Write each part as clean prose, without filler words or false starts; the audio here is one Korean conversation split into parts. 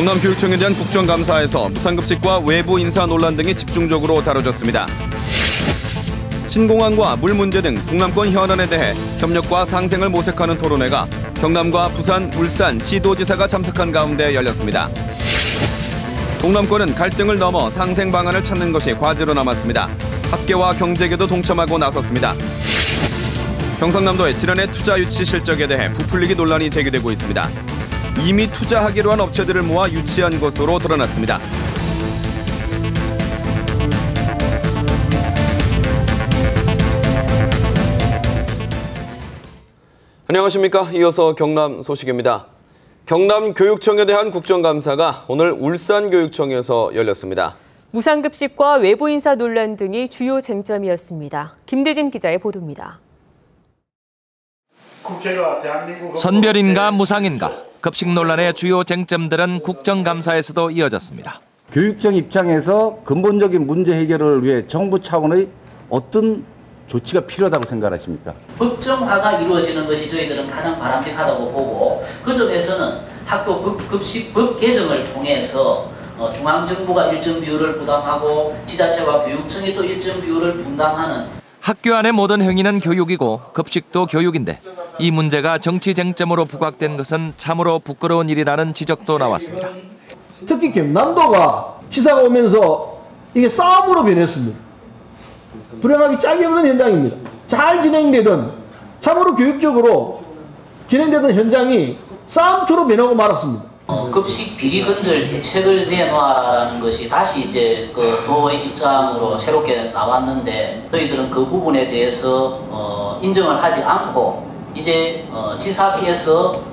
경남교육청에 대한 국정감사에서 무상급식과 외부 인사 논란 등이 집중적으로 다뤄졌습니다. 신공항과 물 문제 등 동남권 현안에 대해 협력과 상생을 모색하는 토론회가 경남과 부산, 울산 시도지사가 참석한 가운데 열렸습니다. 동남권은 갈등을 넘어 상생 방안을 찾는 것이 과제로 남았습니다. 학계와 경제계도 동참하고 나섰습니다. 경상남도의 지난해 투자 유치 실적에 대해 부풀리기 논란이 제기되고 있습니다. 이미 투자하기로 한 업체들을 모아 유치한 것으로 드러났습니다. 안녕하십니까. 이어서 경남 소식입니다. 경남교육청에 대한 국정감사가 오늘 울산교육청에서 열렸습니다. 무상급식과 외부 인사 논란 등이 주요 쟁점이었습니다. 김대진 기자의 보도입니다. 선별인가 무상인가 급식 논란의 주요 쟁점들은 국정감사에서도 이어졌습니다. 교육청 입장에서 근본적인 문제 해결을 위해 정부 차원의 어떤 조치가 필요하다고 생각하십니까? 법정화가 이루어지는 것이 저희들은 가장 바람직하다고 보고, 그 점에서는 학교 급식법 개정을 통해서 중앙정부가 일정 비율을 부담하고 지자체와 교육청이 또 일정 비율을 분담하는, 학교 안의 모든 행위는 교육이고 급식도 교육인데 이 문제가 정치 쟁점으로 부각된 것은 참으로 부끄러운 일이라는 지적도 나왔습니다. 특히 경남도가 지사가 오면서 이게 싸움으로 변했습니다. 불행하기 짝이 없는 현장입니다. 잘 진행되던, 참으로 교육적으로 진행되던 현장이 싸움터로 변하고 말았습니다. 급식 비리 건절 대책을 내놔라는 것이 다시 이제 그 도의 입장으로 새롭게 나왔는데, 저희들은 그 부분에 대해서 인정을 하지 않고 이제 지사께서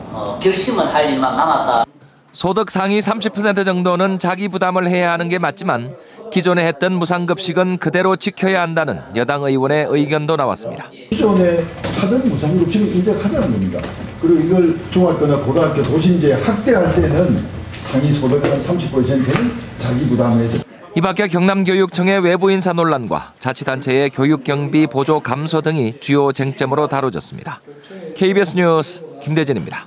결심을 할 일만 남았다. 소득 상위 30% 정도는 자기 부담을 해야 하는 게 맞지만 기존에 했던 무상급식은 그대로 지켜야 한다는 여당 의원의 의견도 나왔습니다. 기존에 하던 무상급식을 인정하자는 겁니다. 그리고 이걸 중학교나 고등학교 도심지에 확대할 때는 상위 소득 한 30%는 자기 부담해서. 이 밖에 경남교육청의 외부 인사 논란과 자치단체의 교육경비 보조 감소 등이 주요 쟁점으로 다뤄졌습니다. KBS 뉴스 김대진입니다.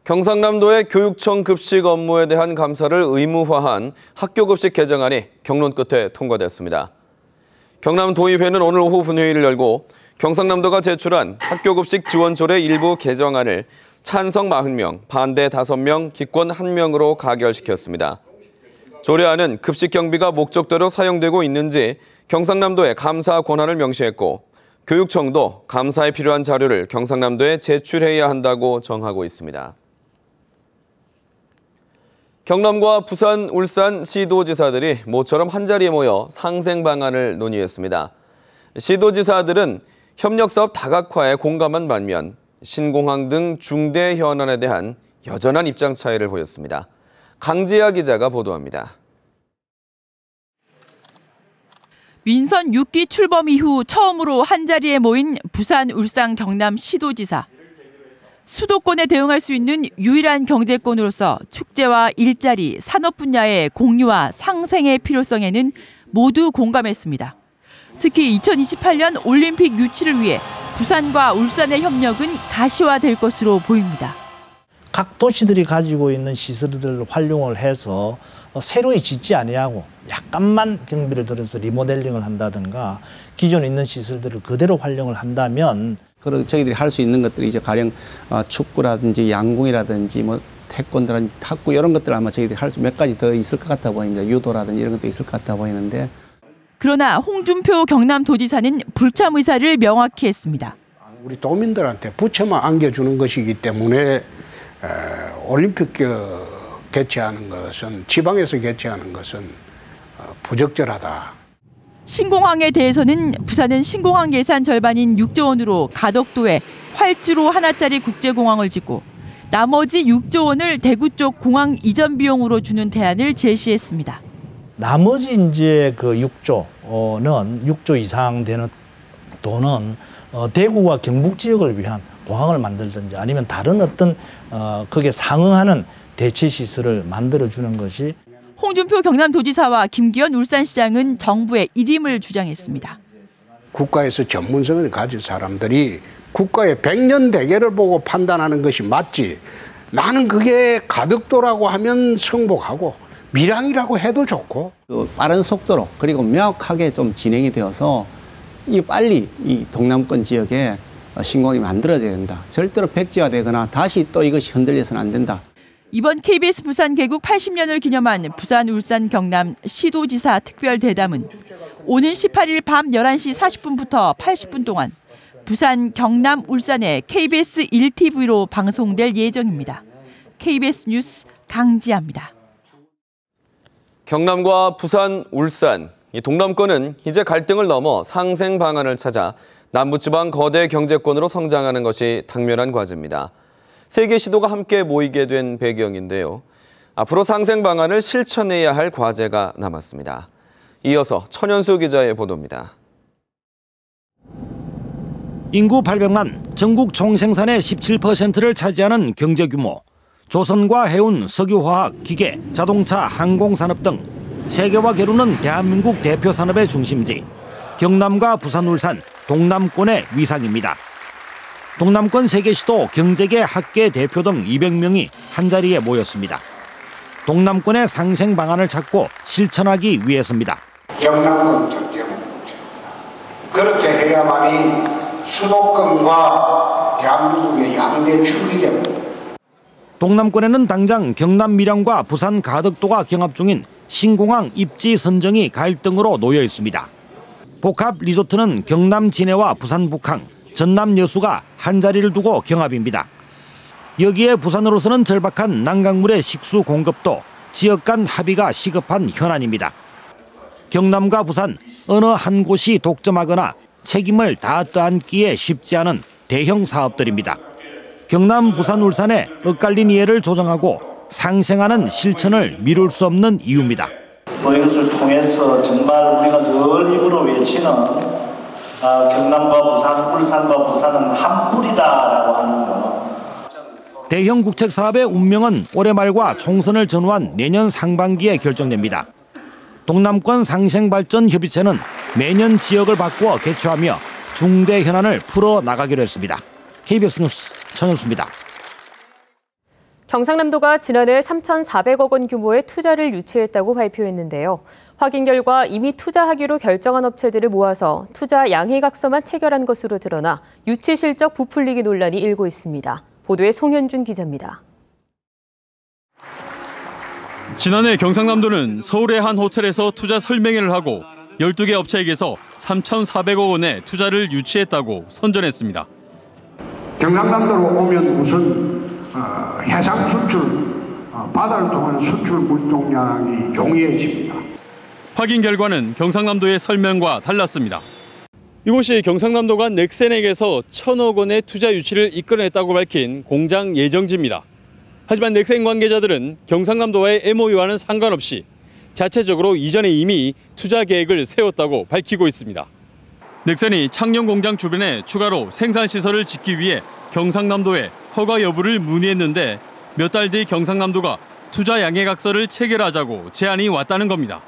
경상남도의 교육청 급식 업무에 대한 감사를 의무화한 학교급식 개정안이 경론 끝에 통과됐습니다. 경남도의회는 오늘 오후 분회의를 열고 경상남도가 제출한 학교급식 지원조례 일부 개정안을 찬성 40명, 반대 5명, 기권 1명으로 가결시켰습니다. 조례안은 급식 경비가 목적대로 사용되고 있는지 경상남도에 감사 권한을 명시했고, 교육청도 감사에 필요한 자료를 경상남도에 제출해야 한다고 정하고 있습니다. 경남과 부산, 울산 시도지사들이 모처럼 한자리에 모여 상생 방안을 논의했습니다. 시도지사들은 협력사업 다각화에 공감한 반면 신공항 등 중대 현안에 대한 여전한 입장 차이를 보였습니다. 강지아 기자가 보도합니다. 민선 6기 출범 이후 처음으로 한자리에 모인 부산, 울산, 경남 시도지사. 수도권에 대응할 수 있는 유일한 경제권으로서 축제와 일자리, 산업 분야의 공유와 상생의 필요성에는 모두 공감했습니다. 특히 2028년 올림픽 유치를 위해 부산과 울산의 협력은 가시화될 것으로 보입니다. 각 도시들이 가지고 있는 시설들을 활용을 해서 새로이 짓지 아니하고 약간만 경비를 들여서 리모델링을 한다든가 기존에 있는 시설들을 그대로 활용을 한다면, 그리고 저희들이 할 수 있는 것들이 이제 가령 축구라든지 양궁이라든지 뭐 태권도라든지 탁구 이런 것들 아마 저희들이 할 수 몇 가지 더 있을 것 같아 보입니다. 유도라든지 이런 것도 있을 것 같아 보이는데. 그러나 홍준표 경남도지사는 불참 의사를 명확히 했습니다. 우리 도민들한테 부채만 안겨주는 것이기 때문에 올림픽 개최하는 것은, 지방에서 개최하는 것은 부적절하다. 신공항에 대해서는 부산은 신공항 예산 절반인 6조 원으로 가덕도에 활주로 하나짜리 국제공항을 짓고 나머지 6조 원을 대구 쪽 공항 이전 비용으로 주는 대안을 제시했습니다. 나머지 이제 그 6조는 6조 이상 되는 돈은 대구와 경북 지역을 위한 공항을 만들든지 아니면 다른 어떤 거기에 상응하는 대체 시설을 만들어주는 것이. 홍준표 경남도지사와 김기현 울산시장은 정부의 일임을 주장했습니다. 국가에서 전문성을 가진 사람들이 국가의 100년 대계를 보고 판단하는 것이 맞지, 나는 그게 가덕도라고 하면 성복하고 밀양이라고 해도 좋고 빠른 속도로 그리고 명확하게 좀 진행이 되어서 빨리 이 동남권 지역에 신공항이 만들어져야 된다. 절대로 백지화되거나 다시 또 이것이 흔들려서는 안 된다. 이번 KBS 부산 개국 80년을 기념한 부산, 울산, 경남 시도지사 특별대담은 오는 18일 밤 11시 40분부터 80분 동안 부산, 경남, 울산의 KBS 1TV로 방송될 예정입니다. KBS 뉴스 강지아입니다. 경남과 부산, 울산, 이 동남권은 이제 갈등을 넘어 상생 방안을 찾아 남부지방 거대 경제권으로 성장하는 것이 당면한 과제입니다. 세 개 시도가 함께 모이게 된 배경인데요. 앞으로 상생 방안을 실천해야 할 과제가 남았습니다. 이어서 천연수 기자의 보도입니다. 인구 800만, 전국 총생산의 17%를 차지하는 경제 규모, 조선과 해운, 석유화학, 기계, 자동차, 항공산업 등 세계와 겨루는 대한민국 대표 산업의 중심지, 경남과 부산, 울산, 동남권의 위상입니다. 동남권 세계시도 경제계 학계 대표 등 200명이 한자리에 모였습니다. 동남권의 상생 방안을 찾고 실천하기 위해서입니다. 경남권 경제는 그렇게 해야만이 수도권과 대한민국의 양대 축이 됩니다. 동남권에는 당장 경남 밀양과 부산 가덕도가 경합 중인 신공항 입지 선정이 갈등으로 놓여 있습니다. 복합 리조트는 경남 진해와 부산 북항, 전남 여수가 한자리를 두고 경합입니다. 여기에 부산으로서는 절박한 난강물의 식수 공급도 지역 간 합의가 시급한 현안입니다. 경남과 부산 어느 한 곳이 독점하거나 책임을 다 떠안기에 쉽지 않은 대형 사업들입니다. 경남, 부산, 울산의 엇갈린 이해를 조정하고 상생하는 실천을 미룰 수 없는 이유입니다. 또 이것을 통해서 정말 우리가 늘 입으로 외치는 경남과 부산, 울산과 부산은 한 뿌리다라고 하는 거. 대형 국책 사업의 운명은 올해 말과 총선을 전후한 내년 상반기에 결정됩니다. 동남권 상생발전협의체는 매년 지역을 바꾸어 개최하며 중대 현안을 풀어나가기로 했습니다. KBS 뉴스 천연수입니다. 경상남도가 지난해 3,400억 원 규모의 투자를 유치했다고 발표했는데요. 확인 결과 이미 투자하기로 결정한 업체들을 모아서 투자 양해각서만 체결한 것으로 드러나 유치 실적 부풀리기 논란이 일고 있습니다. 보도에 송현준 기자입니다. 지난해 경상남도는 서울의 한 호텔에서 투자 설명회를 하고 12개 업체에게서 3,400억 원의 투자를 유치했다고 선전했습니다. 경상남도로 오면 우선 해상 수출, 바다를 통한 수출 물동량이 용이해집니다. 확인 결과는 경상남도의 설명과 달랐습니다. 이곳이 경상남도가 넥센에게서 1,000억 원의 투자 유치를 이끌어냈다고 밝힌 공장 예정지입니다. 하지만 넥센 관계자들은 경상남도와의 MOU와는 상관없이 자체적으로 이전에 이미 투자 계획을 세웠다고 밝히고 있습니다. 넥센이 창녕 공장 주변에 추가로 생산시설을 짓기 위해 경상남도에 허가 여부를 문의했는데 몇 달 뒤 경상남도가 투자 양해각서를 체결하자고 제안이 왔다는 겁니다.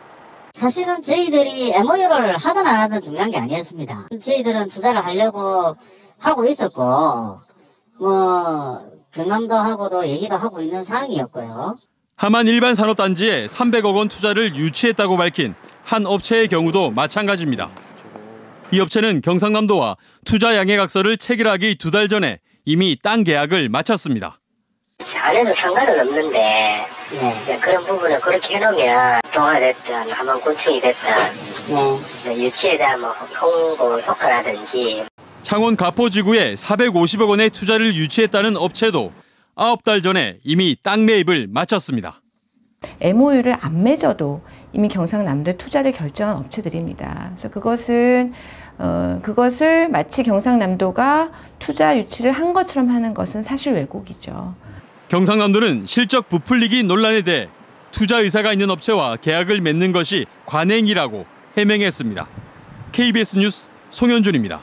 사실은 저희들이 MOU를 하든 안 하든 중요한 게 아니었습니다. 저희들은 투자를 하려고 하고 있었고 경남도하고도 얘기도 하고 있는 상황이었고요. 하만 일반산업단지에 300억 원 투자를 유치했다고 밝힌 한 업체의 경우도 마찬가지입니다. 이 업체는 경상남도와 투자 양해각서를 체결하기 2달 전에 이미 땅 계약을 마쳤습니다. 안에도 상관은 없는데 그런 부분을 그렇게 해놓으면 도가 됐든 하만군청이 됐든 유치에 대한 홍보 효과라든지. 창원 가포지구에 450억 원의 투자를 유치했다는 업체도 9달 전에 이미 땅 매입을 마쳤습니다. MOU를 안 맺어도 이미 경상남도에 투자를 결정한 업체들입니다. 그래서 그것을 마치 경상남도가 투자 유치를 한 것처럼 하는 것은 사실 왜곡이죠. 경상남도는 실적 부풀리기 논란에 대해 투자 의사가 있는 업체와 계약을 맺는 것이 관행이라고 해명했습니다. KBS 뉴스 송현준입니다.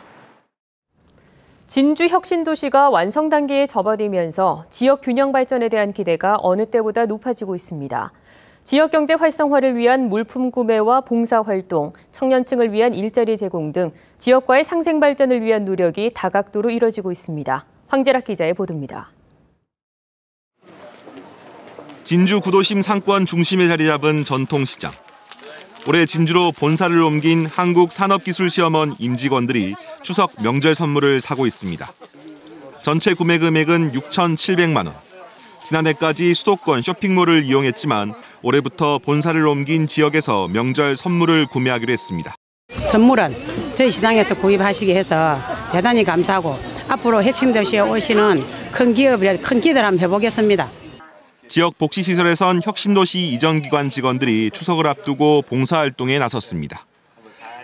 진주 혁신도시가 완성 단계에 접어들면서 지역 균형 발전에 대한 기대가 어느 때보다 높아지고 있습니다. 지역 경제 활성화를 위한 물품 구매와 봉사 활동, 청년층을 위한 일자리 제공 등 지역과의 상생 발전을 위한 노력이 다각도로 이뤄지고 있습니다. 황재락 기자의 보도입니다. 진주 구도심 상권 중심에 자리 잡은 전통시장. 올해 진주로 본사를 옮긴 한국산업기술시험원 임직원들이 추석 명절 선물을 사고 있습니다. 전체 구매 금액은 6,700만 원. 지난해까지 수도권 쇼핑몰을 이용했지만 올해부터 본사를 옮긴 지역에서 명절 선물을 구매하기로 했습니다. 선물은 저희 시장에서 구입하시게 해서 대단히 감사하고 앞으로 혁신도시에 오시는 큰 기업에 큰 기대를 한번 해보겠습니다. 지역 복지시설에선 혁신도시 이전기관 직원들이 추석을 앞두고 봉사활동에 나섰습니다.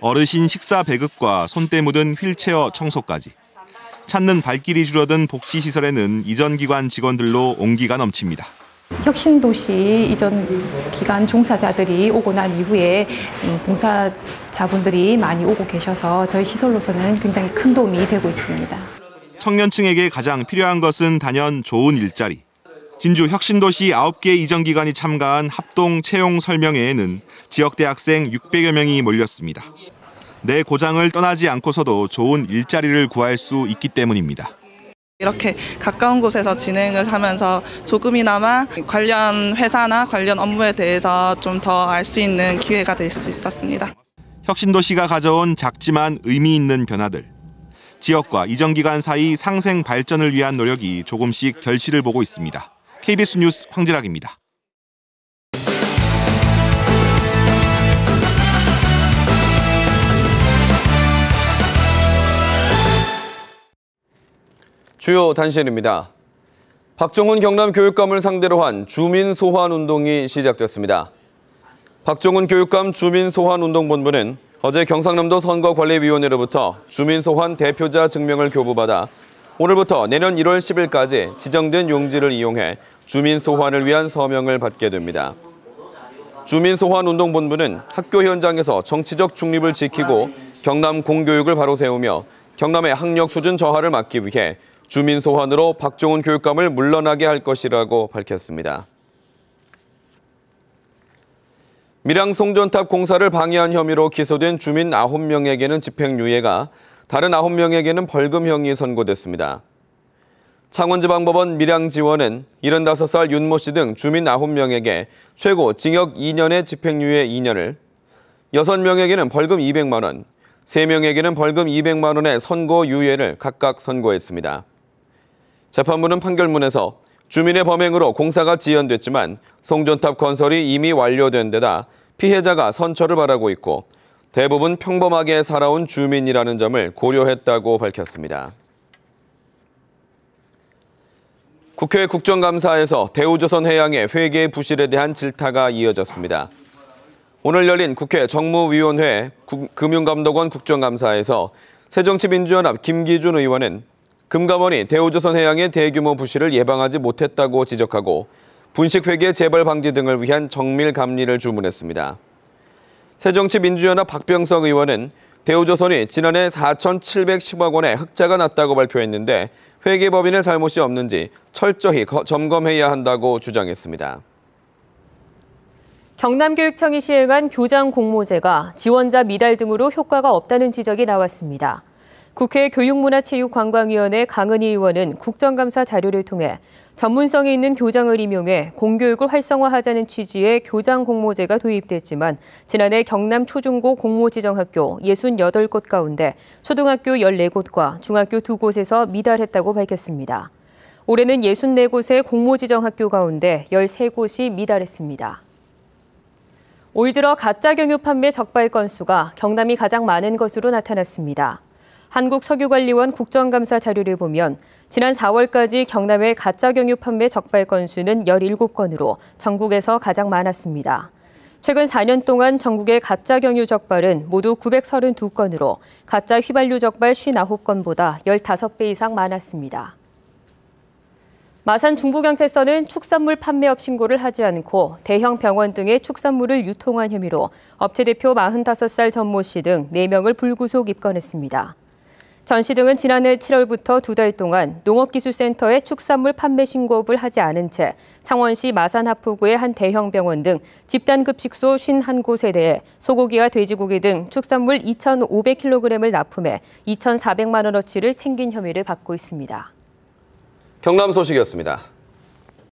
어르신 식사 배급과 손때 묻은 휠체어 청소까지. 찾는 발길이 줄어든 복지시설에는 이전기관 직원들로 온기가 넘칩니다. 혁신도시 이전 기관 종사자들이 오고 난 이후에 봉사자분들이 많이 오고 계셔서 저희 시설로서는 굉장히 큰 도움이 되고 있습니다. 청년층에게 가장 필요한 것은 단연 좋은 일자리. 진주 혁신도시 9개 이전기관이 참가한 합동 채용 설명회에는 지역 대학생 600여 명이 몰렸습니다. 내 고장을 떠나지 않고서도 좋은 일자리를 구할 수 있기 때문입니다. 이렇게 가까운 곳에서 진행을 하면서 조금이나마 관련 회사나 관련 업무에 대해서 좀 더 알 수 있는 기회가 될 수 있었습니다. 혁신도시가 가져온 작지만 의미 있는 변화들. 지역과 이전기관 사이 상생 발전을 위한 노력이 조금씩 결실을 보고 있습니다. KBS 뉴스 황진학입니다. 주요 단신입니다. 박종훈 경남 교육감을 상대로 한 주민 소환 운동이 시작됐습니다. 박종훈 교육감 주민 소환 운동본부는 어제 경상남도 선거관리위원회로부터 주민 소환 대표자 증명을 교부받아 오늘부터 내년 1월 10일까지 지정된 용지를 이용해 주민 소환을 위한 서명을 받게 됩니다. 주민 소환 운동본부는 학교 현장에서 정치적 중립을 지키고 경남 공교육을 바로 세우며 경남의 학력 수준 저하를 막기 위해 주민 소환으로 박종훈 교육감을 물러나게 할 것이라고 밝혔습니다. 밀양 송전탑 공사를 방해한 혐의로 기소된 주민 9명에게는 집행유예가, 다른 9명에게는 벌금형이 선고됐습니다. 창원지방법원 밀양지원은 75살 윤모 씨 등 주민 9명에게 최고 징역 2년에 집행유예 2년을, 6명에게는 벌금 200만 원, 3명에게는 벌금 200만 원의 선고유예를 각각 선고했습니다. 재판부는 판결문에서 주민의 범행으로 공사가 지연됐지만 송전탑 건설이 이미 완료된 데다 피해자가 선처를 바라고 있고 대부분 평범하게 살아온 주민이라는 점을 고려했다고 밝혔습니다. 국회 국정감사에서 대우조선해양의 회계 부실에 대한 질타가 이어졌습니다. 오늘 열린 국회 정무위원회 금융감독원 국정감사에서 새정치민주연합 김기준 의원은 금감원이 대우조선해양의 대규모 부실을 예방하지 못했다고 지적하고 분식회계 재발 방지 등을 위한 정밀 감리를 주문했습니다. 새정치민주연합 박병석 의원은 대우조선이 지난해 4,710억 원의 흑자가 났다고 발표했는데 회계법인의 잘못이 없는지 철저히 점검해야 한다고 주장했습니다. 경남교육청이 시행한 교장 공모제가 지원자 미달 등으로 효과가 없다는 지적이 나왔습니다. 국회 교육문화체육관광위원회 강은희 의원은 국정감사 자료를 통해 전문성이 있는 교장을 임용해 공교육을 활성화하자는 취지의 교장 공모제가 도입됐지만 지난해 경남 초중고 공모지정학교 68곳 가운데 초등학교 14곳과 중학교 2곳에서 미달했다고 밝혔습니다. 올해는 64곳의 공모지정학교 가운데 13곳이 미달했습니다. 올 들어 가짜 경유 판매 적발 건수가 경남이 가장 많은 것으로 나타났습니다. 한국석유관리원 국정감사 자료를 보면 지난 4월까지 경남의 가짜 경유 판매 적발 건수는 17건으로 전국에서 가장 많았습니다. 최근 4년 동안 전국의 가짜 경유 적발은 모두 932건으로 가짜 휘발유 적발 59건보다 15배 이상 많았습니다. 마산 중부경찰서는 축산물 판매업 신고를 하지 않고 대형 병원 등의 축산물을 유통한 혐의로 업체 대표 45살 전모 씨 등 4명을 불구속 입건했습니다. 전 씨 등은 지난해 7월부터 2달 동안 농업기술센터에 축산물 판매 신고업을 하지 않은 채 창원시 마산하포구의 한 대형 병원 등 집단급식소 51곳에 대해 소고기와 돼지고기 등 축산물 2,500kg을 납품해 2,400만 원어치를 챙긴 혐의를 받고 있습니다. 경남 소식이었습니다.